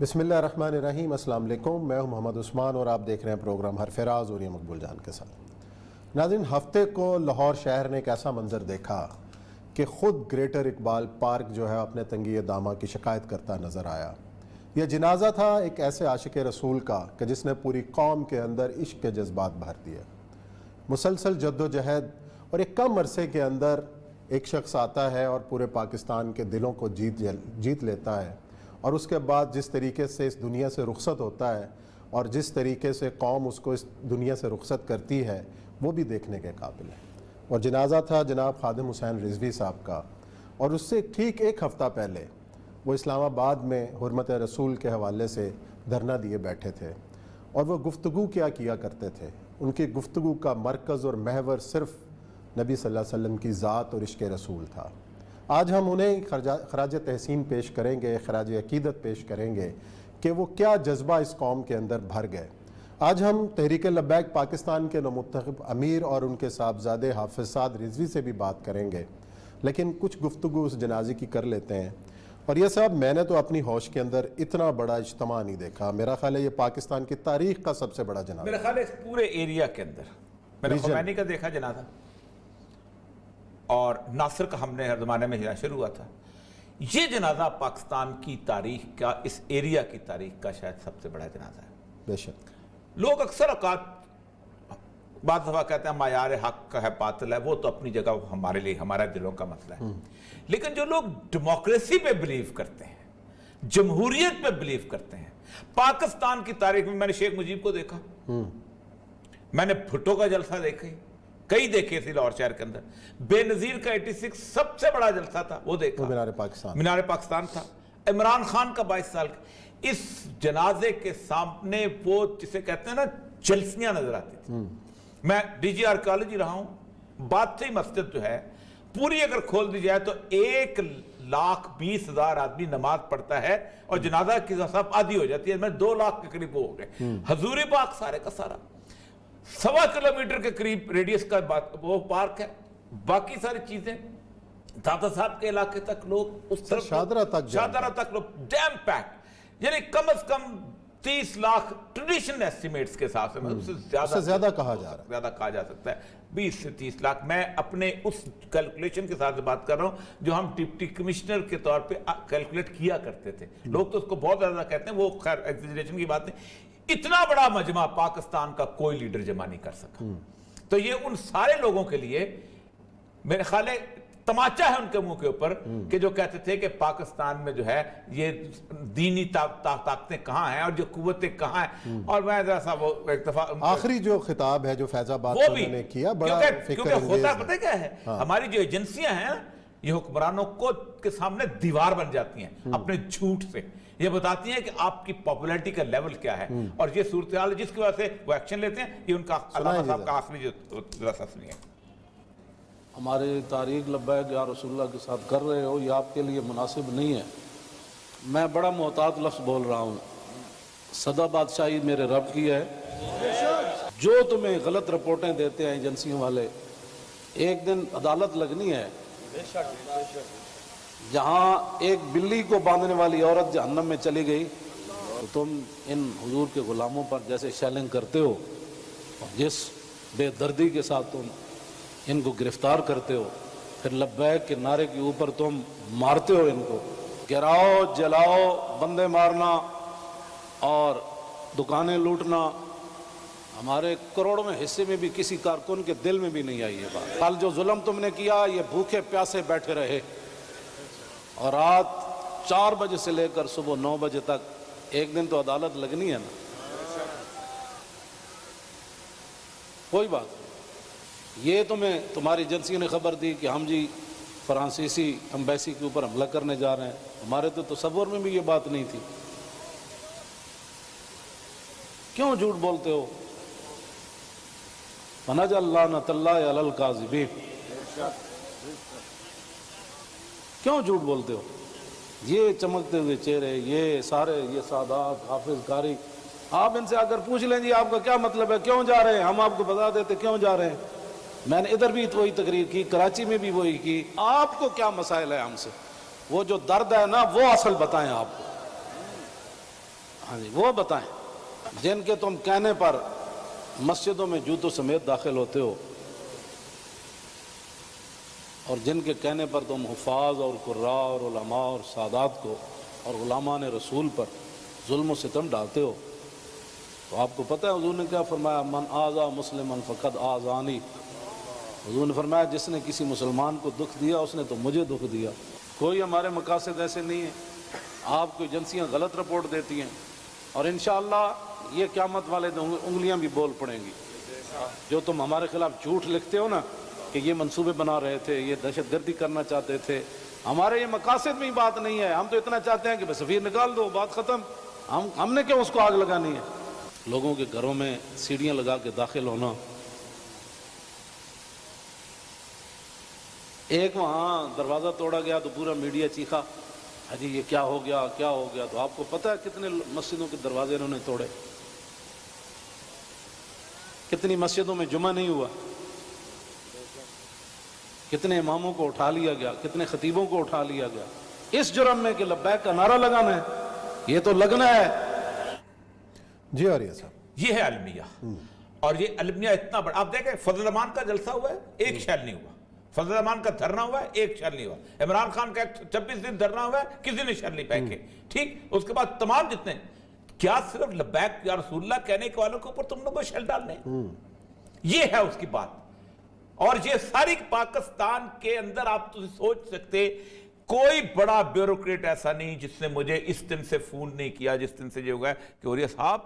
بسم اللہ الرحمن الرحیم۔ السلام علیکم، میں ہوں محمد عثمان اور آپ دیکھ رہے ہیں پروگرام حرفراز اور یہ مقبول جان کے ساتھ۔ ناظرین، ہفتے کو لاہور شہر نے ایک ایسا منظر دیکھا کہ خود گریٹر اقبال پارک جو ہے اپنے تنگی دامہ کی شکایت کرتا نظر آیا۔ یہ جنازہ تھا ایک ایسے عاشق رسول کا کہ جس نے پوری قوم کے اندر عشق کے جذبات بھر دیے۔ مسلسل جد و جہد اور ایک کم عرصے کے اندر ایک شخص آتا ہے اور پورے پاکستان کے دلوں کو جیت لیتا ہے، اور اس کے بعد جس طریقے سے اس دنیا سے رخصت ہوتا ہے اور جس طریقے سے قوم اس کو اس دنیا سے رخصت کرتی ہے وہ بھی دیکھنے کے قابل ہے۔ اور جنازہ تھا جناب خادم حسین رضوی صاحب کا، اور اس سے ٹھیک ایک ہفتہ پہلے وہ اسلام آباد میں حرمت رسول کے حوالے سے دھرنا دیے بیٹھے تھے، اور وہ گفتگو کیا کرتے تھے۔ ان کی گفتگو کا مرکز اور محور صرف نبی صلی اللہ علیہ وسلم کی ذات اور عشق رسول تھا۔ آج ہم انہیں خراج تحسین پیش کریں گے، خراج عقیدت پیش کریں گے کہ وہ کیا جذبہ اس قوم کے اندر بھر گئے۔ آج ہم تحریک لبیک پاکستان کے نومنتخب امیر اور ان کے صاحبزادے حافظ سعد رضوی سے بھی بات کریں گے، لیکن کچھ گفتگو اس جنازے کی کر لیتے ہیں۔ اور یہ صاحب، میں نے تو اپنی ہوش کے اندر اتنا بڑا اجتماع نہیں دیکھا۔ میرا خیال ہے یہ پاکستان کی تاریخ کا سب سے بڑا جنازہ، میرا خیال ہے اس پورے ایریا کے اندر۔ میں نے خمینی کا دیکھا جنازہ، اور ناصر کا ہم نے ہر زمانے میں شروع ہوا تھا۔ یہ جنازہ پاکستان کی تاریخ کا، اس ایریا کی تاریخ کا شاید سب سے بڑا جنازہ ہے۔ بے شک لوگ اکثر اوقات بعض دفعہ کہتے ہیں معیار حق کا ہے باطل ہے، وہ تو اپنی جگہ ہمارے لیے ہمارے دلوں کا مسئلہ ہے، لیکن جو لوگ ڈیموکریسی پہ بلیو کرتے ہیں، جمہوریت پہ بلیو کرتے ہیں، پاکستان کی تاریخ میں میں نے شیخ مجیب کو دیکھا، میں نے بھٹو کا جلسہ دیکھا، کئی دیکھے تھے لاہور شہر کے اندر، بے نظیر کا 86 سب سے بڑا جلسہ تھا، وہ دیکھا، مینار پاکستان تھا، عمران خان کا 22 سال کا۔ اس جنازے کے سامنے وہ جسے کہتے ہیں نا جلسیاں نظر آتی تھی۔ میں ڈی جی آرکیالوجی رہا ہوں، بادشاہی مسجد جو ہے پوری اگر کھول دی جائے تو 1,20,000 آدمی نماز پڑھتا ہے، اور جنازہ کی صف آدھی ہو جاتی ہے، میں 2 لاکھ کے قریب ہو گئے۔ حضور پاک سارے کا سارا 1.25 کلومیٹر کے قریب ریڈیس کا وہ پارک ہے، باقی ساری چیزیں دادا صاحب کے علاقے تک لوگ، اس طرف شادرہ تک لوگ ڈیم پیک، یعنی کم از کم 30 لاکھ ٹریڈیشنل ایسٹیمیٹس کے حساب سے، اس سے زیادہ کہا جا سکتا ہے، 20 سے 30 لاکھ۔ میں اپنے اس کیلکولیشن کے ساتھ بات کر رہا ہوں جو ہم ڈپٹی کمشنر کے طور پہ کیلکولیٹ کیا کرتے تھے۔ لوگ تو اس کو بہت زیادہ کہتے ہیں، وہ خیر ایگزیجریشن کی بات نہیں۔ اتنا بڑا مجمع پاکستان کا کوئی لیڈر جمع نہیں کر سکا، تو یہ ان سارے لوگوں کے لیے میرے خیال ہے تماچا ہے ان کے منہ کے اوپر، کہ جو کہتے تھے کہ پاکستان میں جو ہے یہ دینی طاقتیں کہاں ہیں اور جو قوتیں کہاں ہیں۔ اور میں ذرا سا وہ ایک دفعہ آخری جو خطاب ہے جو فیض آباد میں نے کیا، بڑا کیونکہ ہوتا پتہ کیا ہے، ہماری جو ایجنسیاں ہیں یہ حکمرانوں کے سامنے دیوار بن جاتی ہیں اپنے جھوٹ سے، یہ بتاتی ہیں کہ آپ کی پاپولیرٹی کا لیول کیا ہے، اور یہ صورتحال جس کی وجہ سے وہ ایکشن لیتے ہیں۔ یہ ان کا علامہ صاحب کا آخری جو رسمی ہے۔ ہمارے تحریک لبیک یا رسول اللہ کے ساتھ کر رہے ہو، یہ آپ کے لیے مناسب نہیں ہے۔ میں بڑا محتاط لفظ بول رہا ہوں، سدا بادشاہی میرے رب کی ہے۔ جو تمہیں غلط رپورٹیں دیتے ہیں ایجنسیوں والے، ایک دن عدالت لگنی ہے، جہاں ایک بلی کو باندھنے والی عورت جہنم میں چلی گئی، تو تم ان حضور کے غلاموں پر جیسے شیلنگ کرتے ہو اور جس بے دردی کے ساتھ تم ان کو گرفتار کرتے ہو، پھر لبیک کے نعرے کے اوپر تم مارتے ہو، ان کو گراؤ، جلاؤ، بندے مارنا اور دکانیں لوٹنا، ہمارے کروڑوں میں حصے میں بھی کسی کارکن کے دل میں بھی نہیں آئی یہ بات۔ کل جو ظلم تم نے کیا، یہ بھوکے پیاسے بیٹھے رہے، اور رات 4 بجے سے لے کر صبح 9 بجے تک، ایک دن تو عدالت لگنی ہے نا، کوئی بات نہیں۔ یہ تمہیں تمہاری ایجنسی نے خبر دی کہ ہم جی فرانسیسی امبیسی کے اوپر حملہ کرنے جا رہے ہیں، ہمارے تو تصور میں بھی یہ بات نہیں تھی۔ کیوں جھوٹ بولتے ہو؟ فَنَجَعَلْ لَعْنَتَ اللَّهِ عَلَى الْكَاذِبِينَ، کیوں جھوٹ بولتے ہو؟ یہ چمکتے ہوئے چہرے، یہ سارے، یہ سادات، حافظ، قاری، آپ ان سے آ کر پوچھ لیں جی آپ کا کیا مطلب ہے، کیوں جا رہے ہیں، ہم آپ کو بتا دیتے کیوں جا رہے ہیں۔ میں نے ادھر بھی وہی تقریر کی، کراچی میں بھی وہی کی۔ آپ کو کیا مسائل ہے ہم سے؟ وہ جو درد ہے نا وہ اصل بتائیں آپ کو۔ ہاں جی وہ بتائیں جن کے تم کہنے پر مسجدوں میں جوتوں سمیت داخل ہوتے ہو اور جن کے کہنے پر تم حفاظ اور قراء اور علماء اور سادات کو اور غلامان رسول پر ظلم و ستم ڈالتے ہو. تو آپ کو پتہ ہے حضور نے کیا فرمایا؟ من آذا مسلما فقد آذانی. حضور نے فرمایا جس نے کسی مسلمان کو دکھ دیا اس نے تو مجھے دکھ دیا. کوئی ہمارے مقاصد ایسے نہیں ہیں. آپ کو ایجنسیاں غلط رپورٹ دیتی ہیں اور انشاءاللہ یہ قیامت والے دن انگلیاں بھی بول پڑیں گی. جو تم ہمارے خلاف جھوٹ لکھتے ہو نا کہ یہ منصوبے بنا رہے تھے, یہ دہشت گردی کرنا چاہتے تھے, ہمارے یہ مقاصد میں ہی بات نہیں ہے. ہم تو اتنا چاہتے ہیں کہ بس سفیر نکال دو, بات ختم. ہم نے کیوں اس کو آگ لگانی ہے؟ لوگوں کے گھروں میں سیڑھیاں لگا کے داخل ہونا. ایک وہاں دروازہ توڑا گیا تو پورا میڈیا چیخا حجی یہ کیا ہو گیا کیا ہو گیا. تو آپ کو پتہ ہے کتنے مسجدوں کے دروازے انہوں نے توڑے, کتنی مسجدوں میں جمعہ نہیں ہوا, کتنے اماموں کو اٹھا لیا گیا, کتنے خطیبوں کو اٹھا لیا گیا اس جرم میں کہ لبیک کا نعرہ لگانا ہے. یہ تو لگنا ہے. جی آریہ صاحب یہ ہے المیہ. اور یہ المیہ اتنا بڑا, آپ دیکھیں فضل الرحمان کا جلسہ ہوا ہے, ایک شیل نہیں ہوا. فضل الرحمان کا دھرنا ہوا ہے, ایک شیل نہیں ہوا. عمران خان کا 26 دن دھرنا ہوا ہے, کسی نے شیل نہیں پھینکے. ٹھیک, اس کے بعد تمام جتنے, کیا صرف لبیک یا رسول اللہ کہنے کے والوں کے اوپر تم نے کوئی شیل ڈالنے؟ یہ ہے اس کی بات. اور یہ ساری پاکستان کے اندر آپ تو سوچ سکتے کوئی بڑا بیوروکریٹ ایسا نہیں جس نے مجھے اس دن سے فون نہیں کیا, جس دن سے یہ ہوگا کہ اوریہ صاحب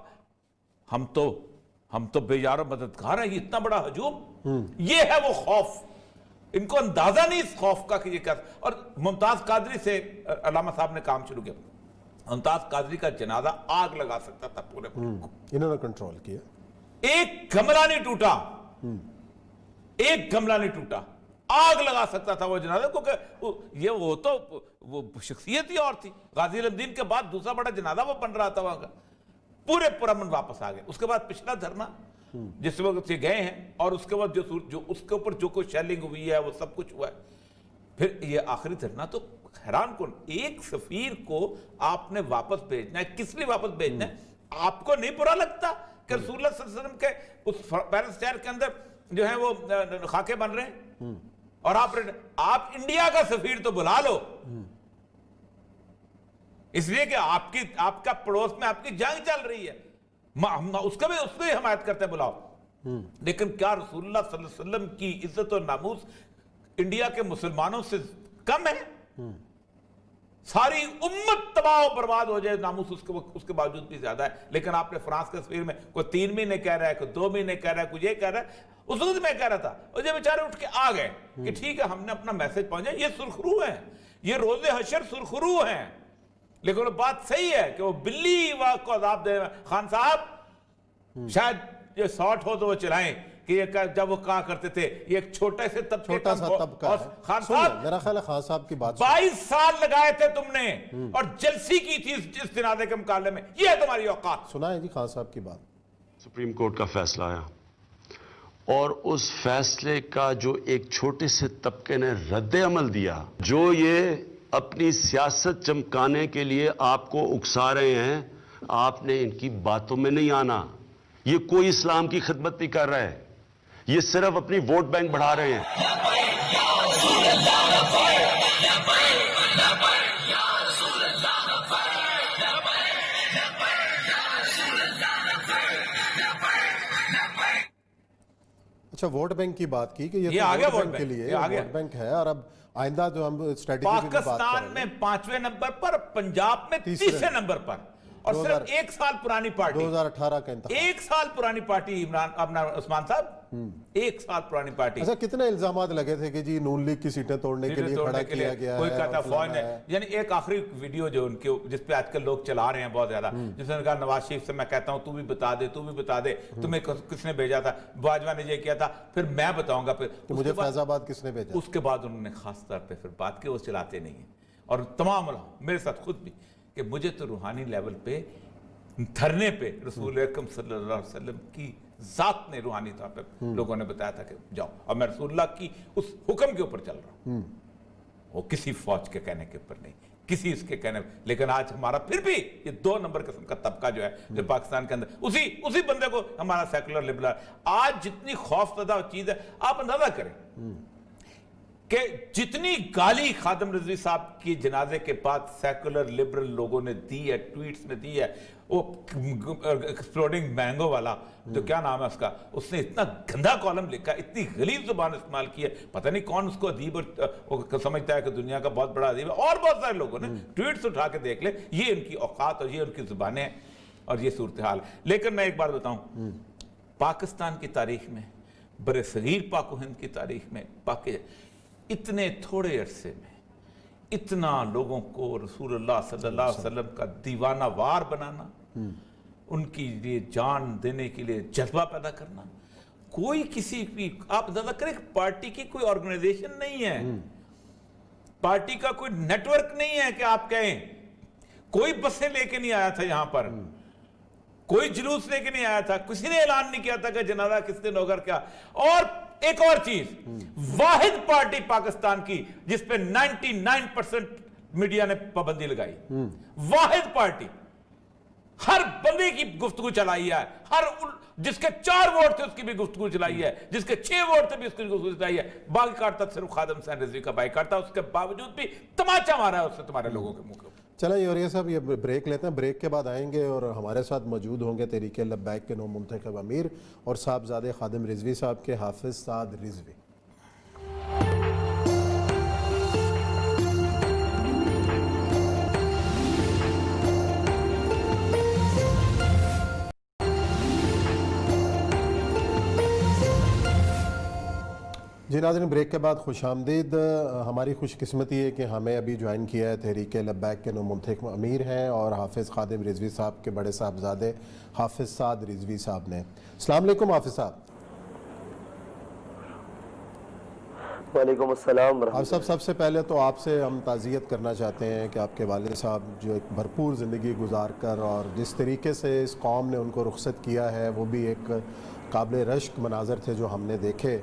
ہم تو بے یار و مددگار ہیں, یہ اتنا بڑا ہجوم. یہ ہے وہ خوف. ان کو اندازہ نہیں اس خوف کا کہ یہ کیا. اور ممتاز قادری سے علامہ صاحب نے کام شروع کیا. ممتاز قادری کا جنازہ آگ لگا سکتا تھا پورے ملک کو. انہوں نے کنٹرول کیا. ایک گملہ نہیں ٹوٹا, ایک گملہ نہیں ٹوٹا. آگ لگا سکتا تھا وہ جنازہ, کیونکہ یہ وہ تو وہ شخصیت ہی اور تھی. غازی علمدین کے بعد دوسرا بڑا جنازہ وہ بن رہا تھا وہاں کا. پورے پرامن واپس آ گئے. اس کے بعد پچھلا دھرنا جس وقت سے گئے ہیں, اور اس کے بعد جو اس کے اوپر جو کوئی شیلنگ ہوئی ہے وہ سب کچھ ہوا ہے. پھر یہ آخری دھرنا تو حیران کن. ایک سفیر کو آپ نے واپس بھیجنا ہے, کس لیے واپس بھیجنا ہے؟ آپ کو نہیں برا لگتا کہ رسول اللہ صلی اللہ علیہ وسلم کے اس پیرس شہر کے اندر جو ہیں وہ خاکے بن رہے ہیں, اور آپ انڈیا کا سفیر تو بلا لو, اس لیے کہ آپ کا پڑوس میں آپ کی جنگ چل رہی ہے, اس کو بھی حمایت کرتے ہیں, بلاؤ. لیکن کیا رسول اللہ صلی اللہ علیہ وسلم کی عزت و ناموس انڈیا کے مسلمانوں سے کم ہے؟ ساری امت تباہ و برباد ہو جائے, ناموس اس کے باوجود بھی زیادہ ہے. لیکن آپ نے فرانس کے سفیر میں کوئی 3 مہینے کہہ رہا ہے, کوئی 2 مہینے کہہ رہا ہے, کوئی یہ کہہ رہا ہے. اس وقت میں کہہ رہا تھا, اور یہ بیچارے اٹھ کے آ گئے کہ ٹھیک ہے ہم نے اپنا میسج پہنچا. یہ سرخرو ہیں, یہ روز حشر سرخرو ہیں. لیکن وہ بات صحیح ہے کہ وہ بلی کو عذاب دے. خان صاحب شاید یہ ساٹھ ہو تو وہ چلائیں کہ جب وہ کہا کرتے تھے یہ ایک چھوٹے سے چھوٹا سا طبقہ ہے. خان صاحب میرا خیال ہے خان صاحب کی بات 22 سال لگائے تھے تم نے, اور جلسی کی تھی اس جنازے کے مقابلے میں. یہ ہے تمہاری اوقات. سنا ہے جی خان صاحب کی بات. سپریم کورٹ کا فیصلہ آیا, اور اس فیصلے کا جو ایک چھوٹے سے طبقے نے رد عمل دیا, جو یہ اپنی سیاست چمکانے کے لیے آپ کو اکسا رہے ہیں, آپ نے ان کی باتوں میں نہیں آنا. یہ کوئی اسلام کی خدمت نہیں کر رہا ہے, یہ صرف اپنی ووٹ بینک بڑھا رہے ہیں. اچھا, ووٹ بینک کی بات کی کہ یہ آگے ووٹ بینک کے لیے ووٹ بینک ہے, اور اب آئندہ جو ہم اسٹریٹجی کی بات کر رہے ہیں, پاکستان میں 5ویں نمبر پر, پنجاب میں 30ویں نمبر پر, اور صرف 1 سال پرانی پارٹی, 2018 کا انتخاب, 1 سال پرانی پارٹی. عثمان صاحب 1 سال پرانی پارٹی. اچھا, کتنے الزامات لگے تھے کہ جی نون لیگ کی سیٹیں توڑنے کے لیے کھڑا کیا گیا ہے, کوئی کہتا فوج نے, یعنی ایک آخری ویڈیو جو ان کے جس پہ آج کل لوگ چلا رہے ہیں بہت زیادہ, جس نے کہا نواز شریف سے میں کہتا ہوں تو بھی بتا دے تمہیں کس نے بھیجا تھا, باجوہ نے یہ کیا تھا, پھر میں بتاؤں گا, پھر مجھے فیض آباد کس نے بھیجا. اس کے بعد انہوں نے خاص طور پہ پھر بات کی وہ چلاتے نہیں ہیں. اور تمام میرے ساتھ خود بھی کہ مجھے تو روحانی لیول پہ دھرنے پہ رسول اکرم صلی اللہ علیہ وسلم کی ذات نے روحانی طور پہ لوگوں نے بتایا تھا کہ جاؤ, اور میں رسول اللہ کی اس حکم کے اوپر چل رہا ہوں, وہ کسی فوج کے کہنے کے اوپر نہیں, کسی اس کے کہنے میں. لیکن آج ہمارا پھر بھی یہ 2 نمبر قسم کا طبقہ جو ہے جو پاکستان کے اندر اسی بندے کو ہمارا سیکولر لبرل آج جتنی خوف زدہ چیز ہے. آپ اندازہ کریں کہ جتنی گالی خادم رضوی صاحب کی جنازے کے بعد سیکولر لبرل لوگوں نے دی ہے, ٹویٹس میں دی ہے, وہ ایکسپلوڈنگ مینگو والا جو کیا نام ہے اس کا, اس نے اتنا گندا کالم لکھا, اتنی غلیظ زبان استعمال کی ہے, پتہ نہیں کون اس کو ادیب اور سمجھتا ہے کہ دنیا کا بہت بڑا ادیب ہے. اور بہت سارے لوگوں نے ٹویٹس اٹھا کے دیکھ لیں, یہ ان کی اوقات اور یہ ان کی زبانیں ہیں اور یہ صورتحال. لیکن میں ایک بات بتاؤں, پاکستان کی تاریخ میں, بر صغیر پاک و ہند کی تاریخ میں, اتنے تھوڑے عرصے میں اتنا لوگوں کو رسول اللہ صلی اللہ علیہ وسلم کا دیوانہ وار بنانا, ان کی لیے جان دینے کے لیے جذبہ پیدا کرنا, کوئی کسی بھی, آپ اندازہ کریں پارٹی کی کوئی آرگنائزیشن نہیں ہے, پارٹی کا کوئی نیٹ ورک نہیں ہے کہ آپ کہیں کوئی بسیں لے کے نہیں آیا تھا یہاں پر, کوئی جلوس لے کے نہیں آیا تھا, کسی نے اعلان نہیں کیا تھا کہ جنازہ کس دن ہوگا کیا. اور ایک اور چیز, واحد پارٹی پاکستان کی جس پہ 99% میڈیا نے پابندی لگائی, واحد پارٹی, ہر بندے کی گفتگو چلائی ہے, جس کے 4 ووٹ تھے اس کی بھی گفتگو چلائی ہے, جس کے 6 ووٹ تھے بھی اس کی گفتگو چلائی ہے. باقی کاٹتا صرف خادم حسین رضوی کا بائی کاٹتا, اس کے باوجود بھی تماچا مارا ہے اس سے تمہارے لوگوں کے منہ. چلیں یوریا صاحب یہ بریک لیتے ہیں, بریک کے بعد آئیں گے اور ہمارے ساتھ موجود ہوں گے تحریک لبیک کے نو منتخب امیر اور صاحبزادے خادم رضوی صاحب کے حافظ سعد رضوی. جی ناظرین, بریک کے بعد خوش آمدید. ہماری خوش قسمتی ہے کہ ہمیں ابھی جوائن کیا ہے تحریک لبیک کے نو منتخب امیر ہیں اور حافظ خادم رضوی صاحب کے بڑے صاحبزادے حافظ سعد رضوی صاحب نے. السلام علیکم حافظ صاحب. وعلیکم السلام. آپ سب سے پہلے تو آپ سے ہم تعزیت کرنا چاہتے ہیں کہ آپ کے والد صاحب جو ایک بھرپور زندگی گزار کر اور جس طریقے سے اس قوم نے ان کو رخصت کیا ہے وہ بھی ایک قابل رشک مناظر تھے جو ہم نے دیکھے,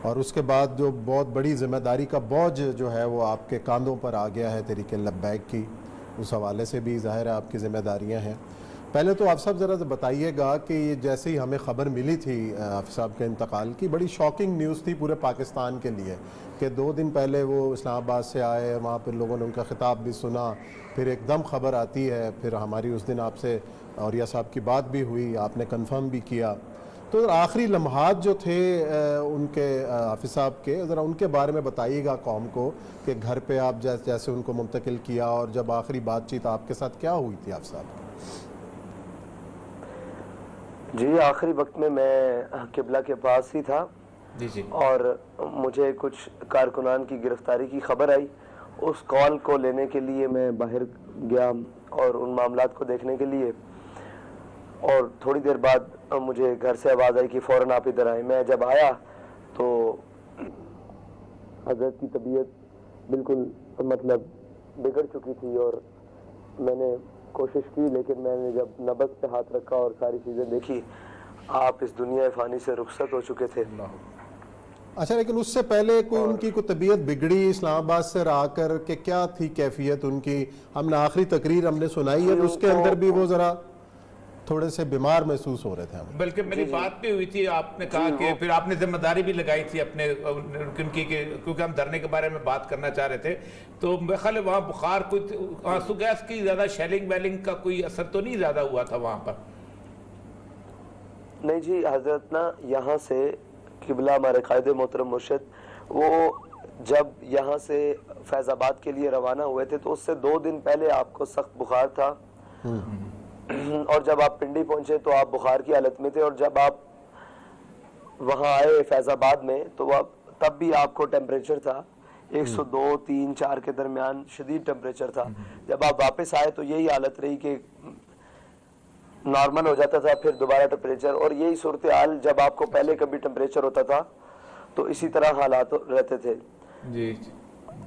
اور اس کے بعد جو بہت بڑی ذمہ داری کا بوجھ جو ہے وہ آپ کے کاندھوں پر آ گیا ہے تحریک لبیک کی, اس حوالے سے بھی ظاہر ہے آپ کی ذمہ داریاں ہیں. پہلے تو آپ صاحب ذرا بتائیے گا کہ جیسے ہی ہمیں خبر ملی تھی حافظ صاحب کے انتقال کی, بڑی شاکنگ نیوز تھی پورے پاکستان کے لیے کہ 2 دن پہلے وہ اسلام آباد سے آئے, وہاں پہ لوگوں نے ان کا خطاب بھی سنا, پھر ایک دم خبر آتی ہے, پھر ہماری اس دن آپ سے اوریہ صاحب کی بات بھی ہوئی, آپ نے کنفرم بھی کیا. تو آخری لمحات جو تھے ان کے حافظ صاحب کے, ذرا ان کے بارے میں بتائیے گا قوم کو کہ گھر پہ آپ جیسے ان کو منتقل کیا اور جب آخری بات چیت آپ کے ساتھ کیا ہوئی تھی حافظ صاحب؟ جی آخری وقت میں قبلہ کے پاس ہی تھا جی اور مجھے کچھ کارکنان کی گرفتاری کی خبر آئی. اس کال کو لینے کے لیے میں باہر گیا اور ان معاملات کو دیکھنے کے لیے, اور تھوڑی دیر بعد مجھے گھر سے آواز آئی کہ فوراً آپ ادھر آئیں. میں جب آیا تو حضرت کی طبیعت بالکل مطلب بگڑ چکی تھی اور میں نے کوشش کی, لیکن میں نے جب نبض پہ ہاتھ رکھا اور ساری چیزیں دیکھی, آپ اس دنیا فانی سے رخصت ہو چکے تھے. اچھا, لیکن اس سے پہلے کوئی ان کی کوئی طبیعت بگڑی اسلام آباد سے آ کر کہ کیا تھی کیفیت ان کی؟ ہم نے آخری تقریر ہم نے سنائی ہے, اس کے اندر بھی وہ ذرا تھوڑے سے بیمار محسوس ہو رہے تھے ہمیں. بلکہ میری بات بھی ہوئی تھی, آپ نے کہا کہ پھر آپ نے ذمہ داری بھی لگائی تھی اپنے ان کی, کیونکہ ہم دھرنے کے بارے میں بات کرنا چاہ رہے تھے, تو میرے خیال ہے وہاں بخار کوئی آنسو گیس کی زیادہ شیلنگ ویلنگ کا کوئی اثر تو نہیں زیادہ ہوا تھا وہاں پر؟ نہیں جی حضرت نا, یہاں سے قبلہ ہمارے قائد محترم مرشد وہ جب یہاں سے فیض آباد کے لیے روانہ ہوئے تھے تو اس سے 2 دن پہلے آپ کو سخت بخار تھا, اور جب آپ پنڈی پہنچے تو آپ بخار کی حالت میں تھے, اور جب آپ وہاں آئے فیض آباد میں تو تب بھی آپ کو ٹیمپریچر تھا 102, 3, 4 کے درمیان شدید ٹیمپریچر تھا. جب آپ واپس آئے تو یہی حالت رہی کہ نارمل ہو جاتا تھا, پھر دوبارہ ٹیمپریچر, اور یہی صورتحال جب آپ کو پہلے کبھی ٹیمپریچر ہوتا تھا تو اسی طرح حالات رہتے تھے. جی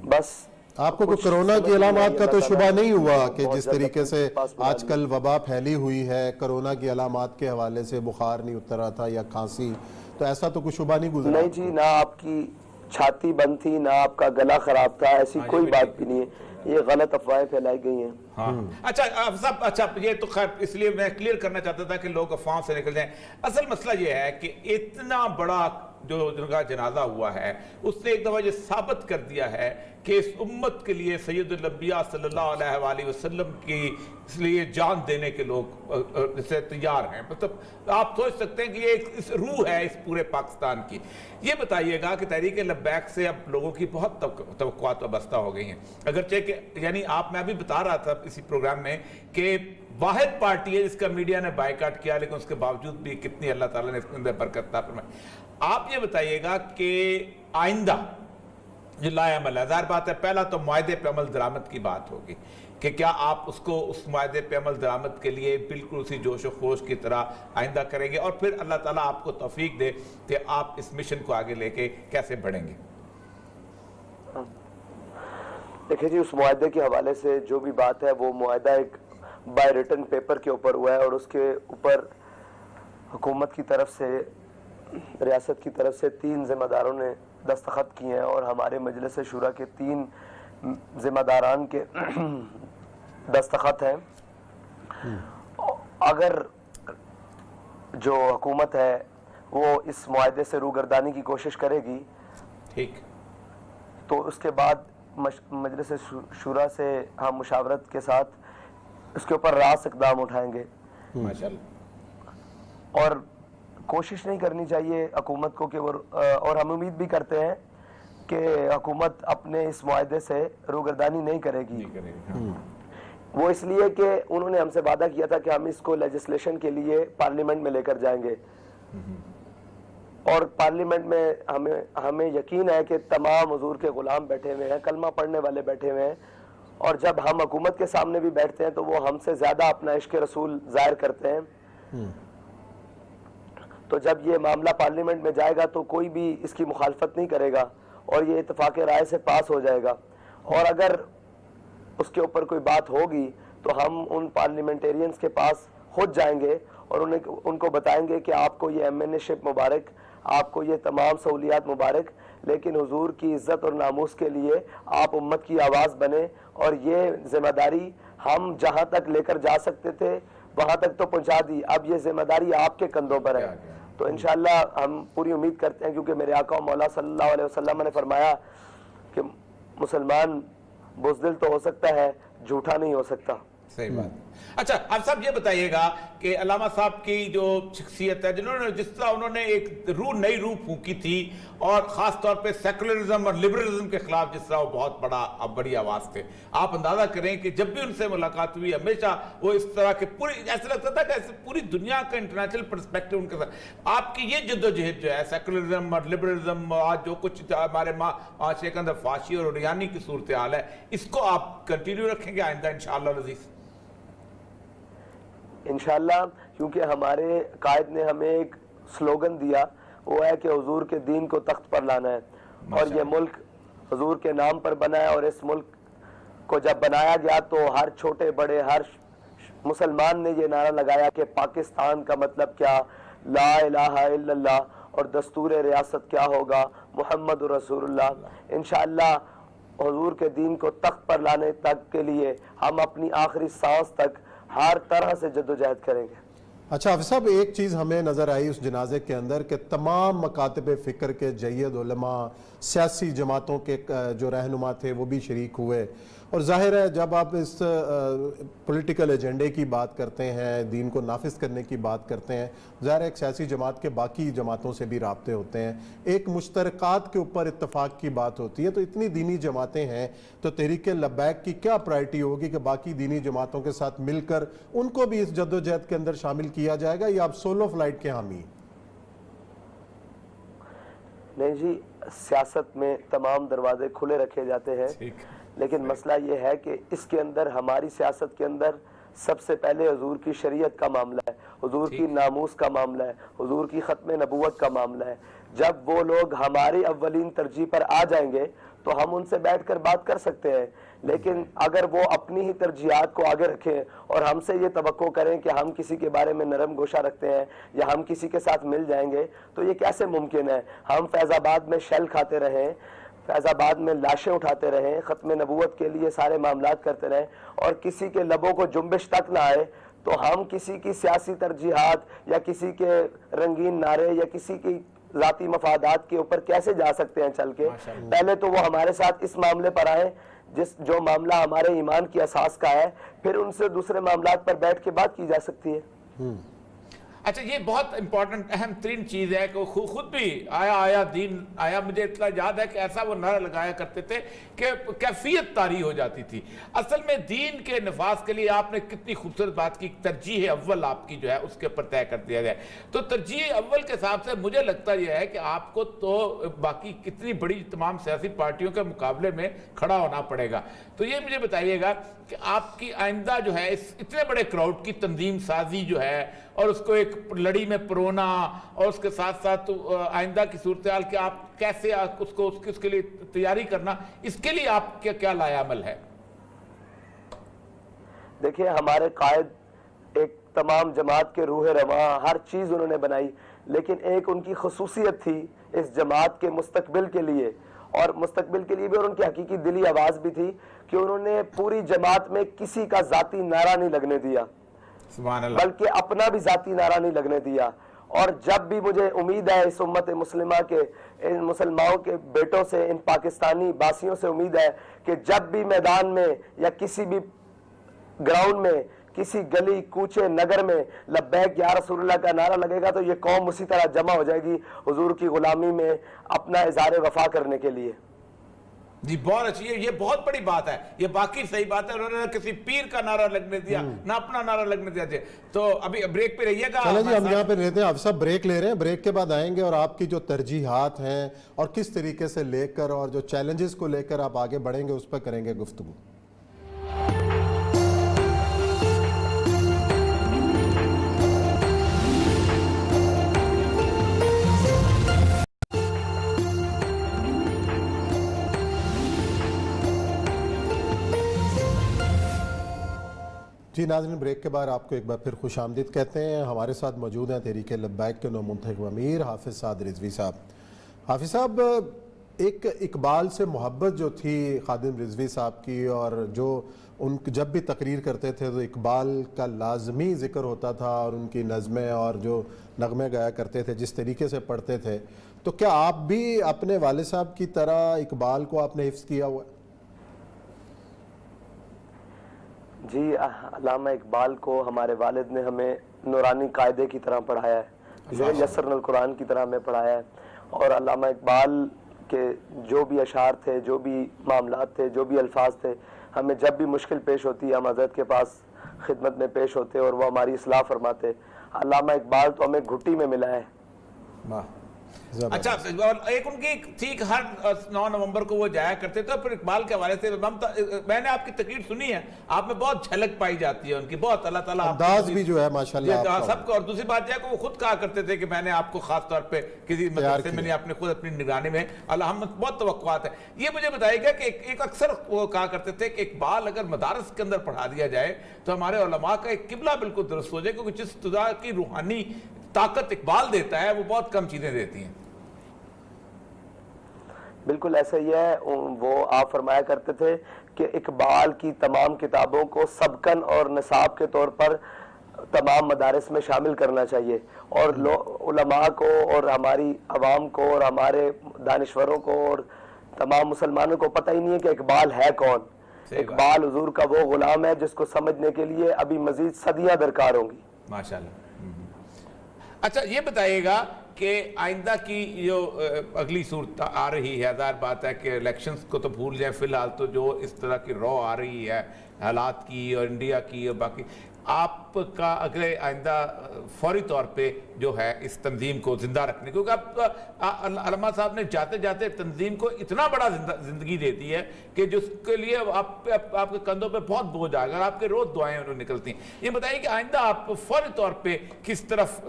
بس آپ کو کوئی کرونا کی علامات کا تو شبہ نہیں ہوا کہ جس طریقے سے آج کل وبا پھیلی ہوئی ہے, کرونا کی علامات کے حوالے سے بخار نہیں اترا تھا یا کھانسی, تو ایسا تو کوئی شبہ نہیں گزرا؟ نہیں جی, نہ آپ کی چھاتی بند تھی نہ آپ کا گلا خراب تھا، ایسی کوئی بات بھی نہیں ہے، یہ غلط افواہیں پھیلائی گئی ہیں۔ ہاں اچھا یہ تو خیر اس لیے میں کلیئر کرنا چاہتا تھا کہ لوگ افواہوں سے نکل جائیں۔ اصل مسئلہ یہ ہے کہ اتنا بڑا جو جن کا جنازہ ہوا ہے اس نے ایک دفعہ یہ ثابت کر دیا ہے کہ اس امت کے لیے سید الانبیاء صلی اللہ علیہ وآلہ وسلم کی اس لیے جان دینے کے لوگ اسے تیار ہیں۔ مطلب آپ سوچ سکتے ہیں کہ یہ ایک روح ہے اس پورے پاکستان کی۔ یہ بتائیے گا کہ تحریک لبیک سے اب لوگوں کی بہت توقعات وابستہ ہو گئی ہیں، اگرچہ کہ یعنی میں ابھی بتا رہا تھا اسی پروگرام میں کہ واحد پارٹی ہے جس کا میڈیا نے بائیکاٹ کیا، لیکن اس کے باوجود بھی کتنی اللہ تعالیٰ نے اس کے اندر برکت عطا فرمائی۔ آپ یہ بتائیے گا کہ آئندہ جو لائے عمل ہے، ظاہر بات ہے پہلا تو معاہدے پہ عمل درآمد کی بات ہوگی کہ کیا آپ اس کو اس معاہدے پہ عمل درآمد کے لیے بالکل اسی جوش و خروش کی طرح آئندہ کریں گے، اور پھر اللہ تعالیٰ آپ کو توفیق دے کہ آپ اس مشن کو آگے لے کے کیسے بڑھیں گے؟ دیکھیں جی، اس معاہدے کے حوالے سے جو بھی بات ہے وہ معاہدہ ایک بائی ریٹن پیپر کے اوپر ہوا ہے، اور اس کے اوپر حکومت کی طرف سے، ریاست کی طرف سے 3 ذمہ داروں نے دستخط کیے ہیں، اور ہمارے مجلس شورا کے 3 ذمہ داران کے دستخط ہیں۔ اگر جو حکومت ہے وہ اس معاہدے سے روگردانی کی کوشش کرے گی ٹھیک، تو اس کے بعد مجلس شورا سے ہم مشاورت کے ساتھ اس کے اوپر راست اقدام اٹھائیں گے، ماشاءاللہ، اور کوشش نہیں کرنی چاہیے حکومت کو کہ وہ، اور ہم امید بھی کرتے ہیں کہ حکومت اپنے اس معاہدے سے روگردانی نہیں کرے گی۔ وہ اس لیے کہ انہوں نے ہم سے وعدہ کیا تھا کہ ہم اس کو لیجسلیشن کے لیے پارلیمنٹ میں لے کر جائیں گے، اور پارلیمنٹ میں ہمیں یقین ہے کہ تمام حضور کے غلام بیٹھے ہوئے ہیں، کلمہ پڑھنے والے بیٹھے ہوئے ہیں، اور جب ہم حکومت کے سامنے بھی بیٹھتے ہیں تو وہ ہم سے زیادہ اپنا عشق رسول ظاہر کرتے ہیں۔ تو جب یہ معاملہ پارلیمنٹ میں جائے گا تو کوئی بھی اس کی مخالفت نہیں کرے گا، اور یہ اتفاق رائے سے پاس ہو جائے گا، اور اگر اس کے اوپر کوئی بات ہوگی تو ہم ان پارلیمنٹیرینز کے پاس خود جائیں گے اور ان کو بتائیں گے کہ آپ کو یہ MNA شپ مبارک، آپ کو یہ تمام سہولیات مبارک، لیکن حضور کی عزت اور ناموس کے لیے آپ امت کی آواز بنیں، اور یہ ذمہ داری ہم جہاں تک لے کر جا سکتے تھے وہاں تک تو پہنچا دی، اب یہ ذمہ داری آپ کے کندھوں پر ہے۔ تو انشاءاللہ ہم پوری امید کرتے ہیں، کیونکہ میرے آقا و مولا صلی اللہ علیہ وسلم نے فرمایا کہ مسلمان بزدل تو ہو سکتا ہے، جھوٹا نہیں ہو سکتا۔ صحیح بات۔ اچھا آپ صاحب یہ بتائیے گا کہ علامہ صاحب کی جو شخصیت ہے، جنہوں نے جس طرح انہوں نے ایک نئی روح پھونکی تھی، اور خاص طور پہ سیکولرزم اور لبرلزم کے خلاف جس طرح وہ بہت بڑی آواز تھے، آپ اندازہ کریں کہ جب بھی ان سے ملاقات ہوئی ہمیشہ وہ اس طرح کے ایسا لگتا تھا کہ پوری دنیا کا انٹرنیشنل پرسپیکٹو ان کے ساتھ۔ آپ کی یہ جد و جہد جو ہے سیکولرزم اور لبرلزم، آج جو کچھ ہمارے معاشرے کے اندر فحاشی اور عریانی کی صورتحال ہے، اس کو آپ کنٹینیو رکھیں گے آئندہ انشاءاللہ العزیز؟ انشاءاللہ، کیونکہ ہمارے قائد نے ہمیں ایک سلوگن دیا، وہ ہے کہ حضور کے دین کو تخت پر لانا ہے، اور یہ ملک حضور کے نام پر بنا ہے، اور اس ملک کو جب بنایا گیا تو ہر چھوٹے بڑے ہر مسلمان نے یہ نعرہ لگایا کہ پاکستان کا مطلب کیا، لا الہ الا اللہ، اور دستور ریاست کیا ہوگا، محمد رسول اللہ۔ انشاءاللہ حضور کے دین کو تخت پر لانے تک کے لیے ہم اپنی آخری سانس تک ہر طرح سے جدوجہد کریں گے۔ اچھا حافظ صاحب، ایک چیز ہمیں نظر آئی اس جنازے کے اندر کہ تمام مکاتب فکر کے جید علماء، سیاسی جماعتوں کے جو رہنما تھے وہ بھی شریک ہوئے، اور ظاہر ہے جب آپ اس پولیٹیکل ایجنڈے کی بات کرتے ہیں، دین کو نافذ کرنے کی بات کرتے ہیں، ظاہر ہے ایک سیاسی جماعت کے باقی جماعتوں سے بھی رابطے ہوتے ہیں، ایک مشترکات کے اوپر اتفاق کی بات ہوتی ہے۔ تو اتنی دینی جماعتیں ہیں تو تحریک لبیک کی کیا پرائرٹی ہوگی کہ باقی دینی جماعتوں کے ساتھ مل کر ان کو بھی اس جد و جہد کے اندر شامل کیا جائے گا، یا آپ سولو فلائٹ کے حامی؟ نہیں جی، سیاست میں تمام دروازے کھلے رکھے جاتے ہیں، لیکن مسئلہ یہ ہے کہ اس کے اندر، ہماری سیاست کے اندر سب سے پہلے حضور کی شریعت کا معاملہ ہے، حضور کی ناموس کا معاملہ ہے، حضور کی ختم نبوت کا معاملہ ہے۔ جب وہ لوگ ہماری اولین ترجیح پر آ جائیں گے تو ہم ان سے بیٹھ کر بات کر سکتے ہیں. لیکن اگر وہ اپنی ہی ترجیحات کو آگے رکھیں اور ہم سے یہ توقع کریں کہ ہم کسی کے بارے میں نرم گوشہ رکھتے ہیں یا ہم کسی کے ساتھ مل جائیں گے, تو یہ کیسے ممکن ہے؟ ہم فیض آباد میں شیل کھاتے رہیں, فیض آباد میں لاشیں اٹھاتے رہیں, ختم نبوت کے لیے سارے معاملات کرتے رہیں, اور کسی کے لبوں کو جنبش تک نہ آئے, تو ہم کسی کی سیاسی ترجیحات یا کسی کے رنگین نعرے یا کسی کی ذاتی مفادات کے اوپر کیسے جا سکتے ہیں چل کے؟ پہلے تو وہ ہمارے ساتھ اس معاملے پر آئیں جو معاملہ ہمارے ایمان کی اساس کا ہے, پھر ان سے دوسرے معاملات پر بیٹھ کے بات کی جا سکتی ہے. اچھا یہ بہت امپورٹنٹ اہم ترین چیز ہے کہ خود بھی آیا دین آیا. مجھے اطلاع یاد ہے کہ ایسا وہ نعرہ لگایا کرتے تھے کہ کیفیت طاری ہو جاتی تھی. اصل میں دین کے نفاذ کے لیے آپ نے کتنی خوبصورت بات کی, ترجیح اول آپ کی جو ہے اس کے اوپر طے کر دیا جائے. تو ترجیح اول کے حساب سے مجھے لگتا یہ ہے کہ آپ کو تو باقی کتنی بڑی تمام سیاسی پارٹیوں کے مقابلے میں کھڑا ہونا پڑے گا. تو یہ مجھے بتائیے گا کہ آپ کی آئندہ جو ہے اس اتنے بڑے کراؤڈ کی تنظیم سازی جو ہے اور اس کو ایک لڑی میں پرونا اور اس کے ساتھ ساتھ آئندہ کی صورتحال کہ آپ کیسے اس کے لیے تیاری کرنا, اس کے لیے آپ کیا لائے عمل ہے؟ دیکھیں ہمارے قائد ایک تمام جماعت کے روح رواں ہر چیز انہوں نے بنائی, لیکن ایک ان کی خصوصیت تھی اس جماعت کے مستقبل کے لیے, اور مستقبل کے لیے بھی, اور ان کی حقیقی دلی آواز بھی تھی کہ انہوں نے پوری جماعت میں کسی کا ذاتی نعرہ نہیں لگنے دیا, بلکہ اپنا بھی ذاتی نعرہ نہیں لگنے دیا. اور جب بھی مجھے امید ہے اس امت مسلمہ کے, ان مسلمانوں کے بیٹوں سے, ان پاکستانی باسیوں سے امید ہے کہ جب بھی میدان میں یا کسی بھی گراؤنڈ میں, کسی گلی کوچے نگر میں لبیک یا رسول اللہ کا نعرہ لگے گا تو یہ قوم اسی طرح جمع ہو جائے گی حضور کی غلامی میں اپنا اظہار وفا کرنے کے لیے. جی بہت اچھی ہے, یہ بہت بڑی بات ہے, یہ باقی صحیح بات ہے. انہوں نے کسی پیر کا نعرہ لگنے دیا, نہ اپنا نعرہ لگنے دیا. تو ابھی بریک پہ رہیے گا. چلیں جی ہم یہاں پہ رہتے ہیں, اب سب بریک لے رہے ہیں, بریک کے بعد آئیں گے اور آپ کی جو ترجیحات ہیں اور کس طریقے سے لے کر اور جو چیلنجز کو لے کر آپ آگے بڑھیں گے اس پر کریں گے گفتگو. جی ناظرین, بریک کے بعد آپ کو ایک بار پھر خوش آمدید کہتے ہیں. ہمارے ساتھ موجود ہیں تحریک لبیک کے نو منتخب امیر حافظ سعد رضوی صاحب. حافظ صاحب, ایک اقبال سے محبت جو تھی خادم رضوی صاحب کی, اور جو ان جب بھی تقریر کرتے تھے تو اقبال کا لازمی ذکر ہوتا تھا, اور ان کی نظمیں اور جو نغمے گایا کرتے تھے جس طریقے سے پڑھتے تھے, تو کیا آپ بھی اپنے والد صاحب کی طرح اقبال کو آپ نے حفظ کیا ہوا ہے؟ جی علامہ اقبال کو ہمارے والد نے ہمیں نورانی قاعدے کی طرح پڑھایا ہے, یسرنا القرآن کی طرح ہمیں پڑھایا ہے. اور علامہ اقبال کے جو بھی اشعار تھے, جو بھی معاملات تھے, جو بھی الفاظ تھے, ہمیں جب بھی مشکل پیش ہوتی ہم حضرت کے پاس خدمت میں پیش ہوتے اور وہ ہماری اصلاح فرماتے. علامہ اقبال تو ہمیں گھٹی میں ملا ہے. اچھا, اور ایک ان کی تھی کہ ہر 9 نومبر کو وہ جایا کرتے تھے. پھر اقبال کے حوالے سے میں نے آپ کی تقریر سنی ہے, آپ میں بہت جھلک پائی جاتی ہے ان کی, بہت اللہ تعالیٰ انداز بھی جو ہے ماشاءاللہ سب کو. اور دوسری بات یہ کہ وہ خود کہا کرتے تھے کہ میں نے آپ کو خاص طور پہ کسی مدرسے میں نے آپ نے خود اپنی نگرانی میں, اللہ بہت توقعات ہے. یہ مجھے بتائیے گا کہ ایک اکثر وہ کہا کرتے تھے کہ اقبال اگر مدارس کے اندر پڑھا دیا جائے تو ہمارے علماء کا ایک قبلہ بالکل درست ہو جائے, کیونکہ جس خدا کی روحانی طاقت اقبال دیتا ہے وہ بہت کم چیزیں دیتی ہیں. بالکل ایسا ہی ہے. وہ آپ فرمایا کرتے تھے کہ اقبال کی تمام کتابوں کو سبقن اور نصاب کے طور پر تمام مدارس میں شامل کرنا چاہیے, اور علماء کو اور ہماری عوام کو اور ہمارے دانشوروں کو اور تمام مسلمانوں کو پتہ ہی نہیں ہے کہ اقبال ہے کون. اقبال حضور کا وہ غلام ہے جس کو سمجھنے کے لیے ابھی مزید صدیاں درکار ہوں گی. ماشاءاللہ. اچھا یہ بتائیے گا کہ آئندہ کی جو اگلی صورت آ رہی ہے, ظاہر بات ہے کہ الیکشنز کو تو بھول جائیں, فی الحال تو جو اس طرح کی رو آ رہی ہے حالات کی اور انڈیا کی اور باقی, آپ کا اگلے آئندہ فوری طور پہ جو ہے اس تنظیم کو زندہ رکھنے, کیونکہ اب علماء صاحب نے جاتے جاتے تنظیم کو اتنا بڑا زندگی دے دی ہے کہ جس کے لیے آپ کے کندھوں پہ بہت بوجھ آئے گا, آپ کے روز دعائیں انہوں نکلتی ہیں. یہ بتائیے کہ آئندہ آپ فوری طور پہ کس طرف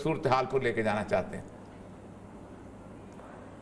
صورتحال کو لے کے جانا چاہتے ہیں؟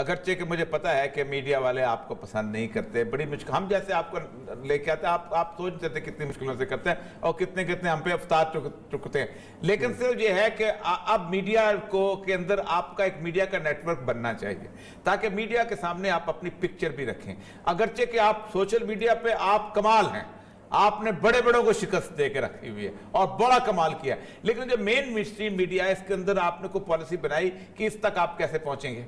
اگرچہ کہ مجھے پتا ہے کہ میڈیا والے آپ کو پسند نہیں کرتے, بڑی مشکل, ہم جیسے آپ کو لے کے آتے ہیں, آپ سوچ نہیں سکتے کتنی مشکلوں سے کرتے ہیں اور کتنے ہم پہ افطار چکتے ہیں. لیکن صرف یہ ہے کہ اب میڈیا کے اندر آپ کا ایک میڈیا کا نیٹ ورک بننا چاہیے تاکہ میڈیا کے سامنے آپ اپنی پکچر بھی رکھیں. اگرچہ کہ آپ سوشل میڈیا پہ آپ کمال ہیں, آپ نے بڑے بڑوں کو شکست دے کے رکھی ہوئی ہے اور بڑا کمال کیا, لیکن جو مین مسٹریم میڈیا ہے اس کے اندر آپ نے کوئی پالیسی بنائی کہ اس تک آپ کیسے پہنچیں گے؟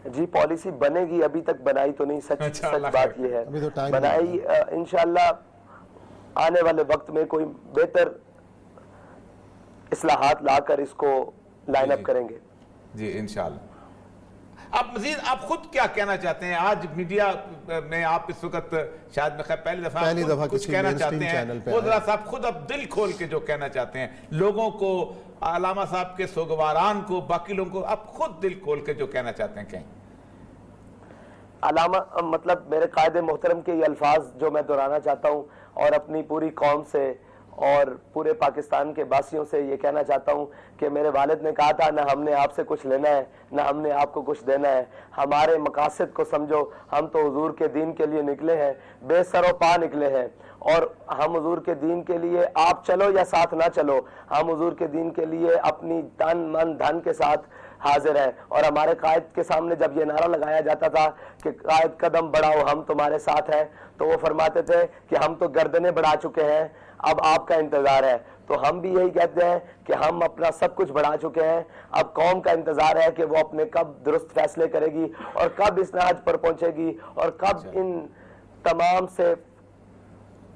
جی پالیسی بنے گی, ابھی تک بنائی تو نہیں, سچ بات یہ ہے بنائی انشاءاللہ آنے والے وقت میں کوئی بہتر اصلاحات لا کر اس کو لائن اپ کریں گے. جی انشاءاللہ. آپ مزید آپ خود کیا کہنا چاہتے ہیں آج میڈیا میں, آپ اس وقت شاید میں پہلی دفعہ کچھ کہنا چاہتے ہیں, وہ ذرا صاحب خود اب دل کھول کے جو کہنا چاہتے ہیں لوگوں کو, علامہ صاحب کے سوگواران کو, باقی لوگوں کو, آپ خود دل کھول کے جو کہنا چاہتے ہیں کہیں. علامہ مطلب میرے قائد محترم کے یہ الفاظ جو میں دہرانا چاہتا ہوں اور اپنی پوری قوم سے اور پورے پاکستان کے باسیوں سے یہ کہنا چاہتا ہوں کہ میرے والد نے کہا تھا, نہ ہم نے آپ سے کچھ لینا ہے نہ ہم نے آپ کو کچھ دینا ہے, ہمارے مقاصد کو سمجھو, ہم تو حضور کے دین کے لیے نکلے ہیں, بے سر و پا نکلے ہیں, اور ہم حضور کے دین کے لیے آپ چلو یا ساتھ نہ چلو, ہم حضور کے دین کے لیے اپنی تن من دھن کے ساتھ حاضر ہیں. اور ہمارے قائد کے سامنے جب یہ نعرہ لگایا جاتا تھا کہ قائد قدم بڑھاؤ ہم تمہارے ساتھ ہیں, تو وہ فرماتے تھے کہ ہم تو گردنیں بڑھا چکے ہیں, اب آپ کا انتظار ہے. تو ہم بھی یہی کہتے ہیں کہ ہم اپنا سب کچھ بڑھا چکے ہیں, اب قوم کا انتظار ہے کہ وہ اپنے کب درست فیصلے کرے گی اور کب اس نہج پر پہنچے گی اور کب ان تمام سے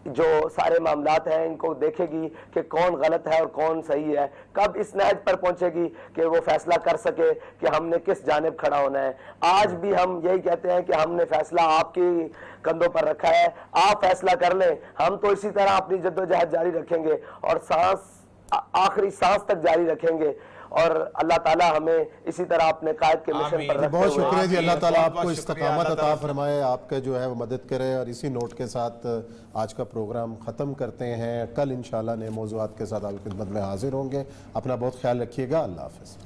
جو سارے معاملات ہیں ان کو دیکھے گی کہ کون غلط ہے اور کون صحیح ہے, کب اس نہج پر پہنچے گی کہ وہ فیصلہ کر سکے کہ ہم نے کس جانب کھڑا ہونا ہے. آج بھی ہم یہی کہتے ہیں کہ ہم نے فیصلہ آپ کی کندھوں پر رکھا ہے, آپ فیصلہ کر لیں, ہم تو اسی طرح اپنی جدوجہد جاری رکھیں گے اور آخری سانس تک جاری رکھیں گے, اور اللہ تعالیٰ ہمیں اسی طرح اپنے قائد کے مشن پر رکھتے ہوئے. بہت شکریہ جی, اللہ تعالیٰ آپ کو استقامت عطا فرمائے, آپ کا جو ہے وہ مدد کرے. اور اسی نوٹ کے ساتھ آج کا پروگرام ختم کرتے ہیں. کل انشاءاللہ نئے موضوعات کے ساتھ آپ کی خدمت میں حاضر ہوں گے. اپنا بہت خیال رکھیے گا. اللہ حافظ.